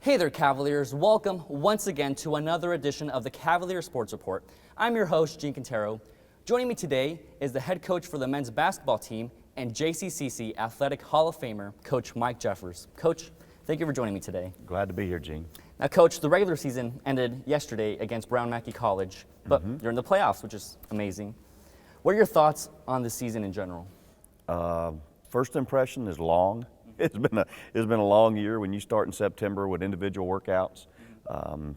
Hey there, Cavaliers. Welcome once again to another edition of the Cavalier Sports Report. I'm your host, Jean Cantero. Joining me today is the head coach for the men's basketball team and JCCC Athletic Hall of Famer, Coach Mike Jeffers. Coach, thank you for joining me today. Glad to be here, Gene. Now, Coach, the regular season ended yesterday against Brown Mackie College, but you're in the playoffs, which is amazing. What are your thoughts on the season in general? First impression is long. It's been a long year when you start in September with individual workouts.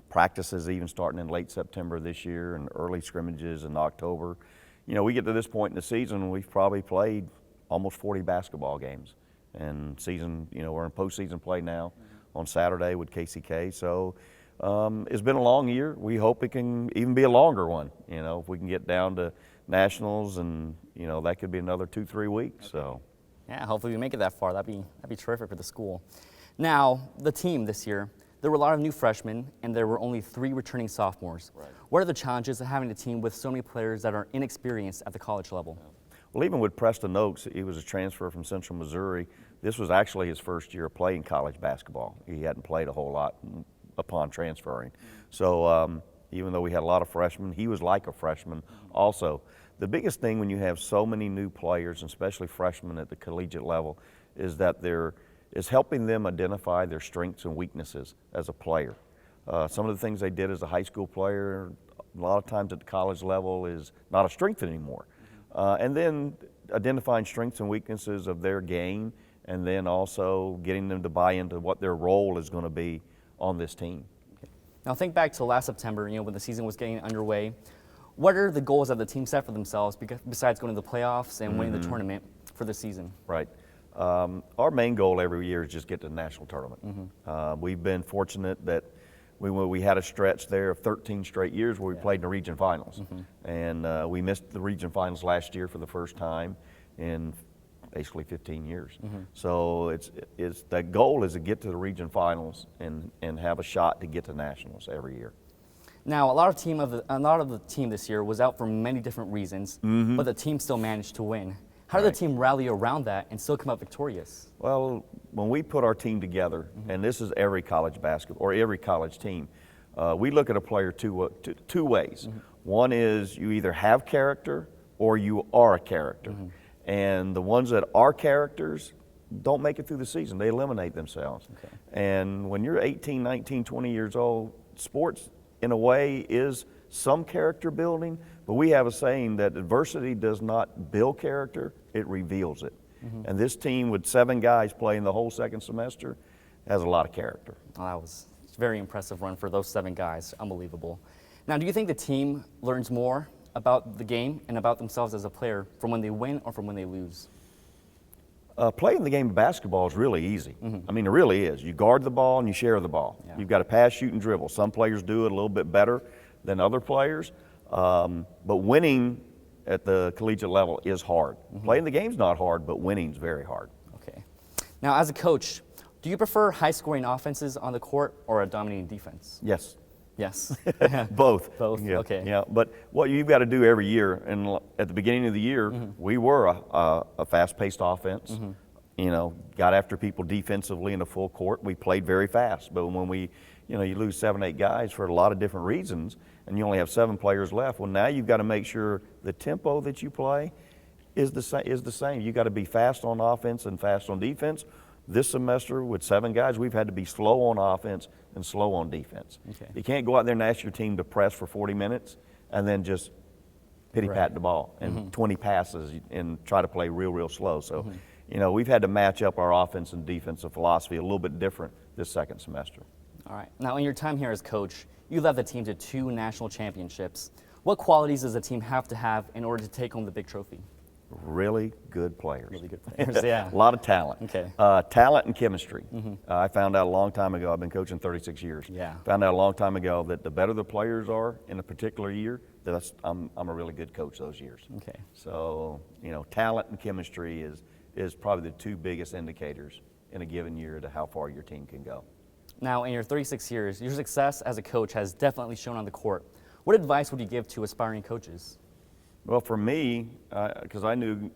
Practices even starting in late September this year and early scrimmages in October. You know, we get to this point in the season, we've probably played almost 40 basketball games. And season, you know, we're in postseason play now on Saturday with KCK. So it's been a long year. We hope it can even be a longer one. You know, if we can get down to nationals, and you know that could be another 2-3 weeks. Okay. So. Yeah, hopefully we make it that far. That'd be terrific for the school. Now, the team this year, there were a lot of new freshmen, and there were only 3 returning sophomores. Right. What are the challenges of having a team with so many players that are inexperienced at the college level? Yeah. Well, even with Preston Oaks, he was a transfer from Central Missouri. This was actually his first year playing college basketball. He hadn't played a whole lot upon transferring. So even though we had a lot of freshmen, he was like a freshman also. The biggest thing when you have so many new players, and especially freshmen at the collegiate level, is that is helping them identify their strengths and weaknesses as a player. Some of the things they did as a high school player, a lot of times at the college level, is not a strength anymore. And then identifying strengths and weaknesses of their game, and then also getting them to buy into what their role is going to be on this team. Okay. Now think back to last September, you know, when the season was getting underway. What are the goals that the team set for themselves besides going to the playoffs and winning the tournament for the season? Right. Our main goal every year is just get to the national tournament. We've been fortunate that we had a stretch there of 13 straight years where we played in the region finals. And we missed the region finals last year for the first time in basically 15 years. So the goal is to get to the region finals and have a shot to get to nationals every year. Now, a lot of the team this year was out for many different reasons, but the team still managed to win. How did the team rally around that and still come out victorious? Well, when we put our team together, and this is every college basketball or every college team, we look at a player two ways. One is you either have character or you are a character. And the ones that are characters don't make it through the season. They eliminate themselves. Okay. And when you're 18, 19, 20 years old, sports in a way is some character building, but we have a saying that adversity does not build character, it reveals it. And this team with 7 guys playing the whole second semester has a lot of character. Well, that was a very impressive run for those 7 guys. Unbelievable. Now, do you think the team learns more about the game and about themselves as a player from when they win or from when they lose? Playing the game of basketball is really easy. I mean, it really is. You guard the ball and you share the ball. Yeah. You've got to pass, shoot, and dribble. Some players do it a little bit better than other players, but winning at the collegiate level is hard. Playing the game's not hard, but winning's very hard. Okay. Now, as a coach, do you prefer high-scoring offenses on the court or a dominating defense? Yes. Yes. Both. Both. Yeah. Okay. Yeah, but what you've got to do every year, and at the beginning of the year, we were a fast-paced offense. You know, got after people defensively in the full court. We played very fast, but when you lose 7, 8 guys for a lot of different reasons, and you only have 7 players left. Well, now you've got to make sure the tempo that you play is the same. You got to be fast on offense and fast on defense. This semester with 7 guys, we've had to be slow on offense and slow on defense. Okay. You can't go out there and ask your team to press for 40 minutes and then just pity-pat the ball and 20 passes and try to play real slow. So, you know, we've had to match up our offense and defensive philosophy a little bit different this second semester. All right. Now, in your time here as coach, you led the team to 2 national championships. What qualities does a team have to have in order to take home the big trophy? Really good players. Really good players, yeah. A lot of talent. Okay. Talent and chemistry. I found out a long time ago, I've been coaching 36 years. Yeah. Found out a long time ago that the better the players are in a particular year, I'm a really good coach those years. Okay. So, you know, talent and chemistry is probably the 2 biggest indicators in a given year to how far your team can go. Now, in your 36 years, your success as a coach has definitely shown on the court. What advice would you give to aspiring coaches? Well, for me, because I knew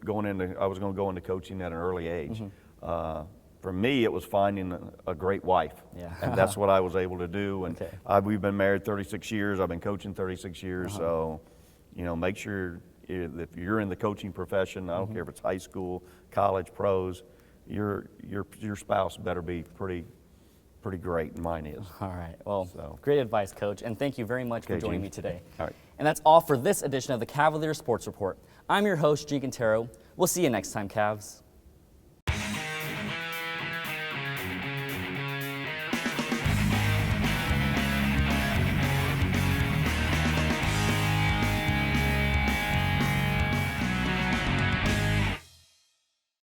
I was going to go into coaching at an early age, For me, it was finding a great wife. Yeah. And that's what I was able to do. And Okay. we've been married 36 years. I've been coaching 36 years. So, make sure if you're in the coaching profession, I don't care if it's high school, college, pros, your spouse better be pretty great, and mine is. All right. Well, So. great advice, Coach, and thank you very much for Okay, joining Gene. me today. All right. And that's all for this edition of the Cavalier Sports Report. I'm your host, Jean Cantero. We'll see you next time, Cavs.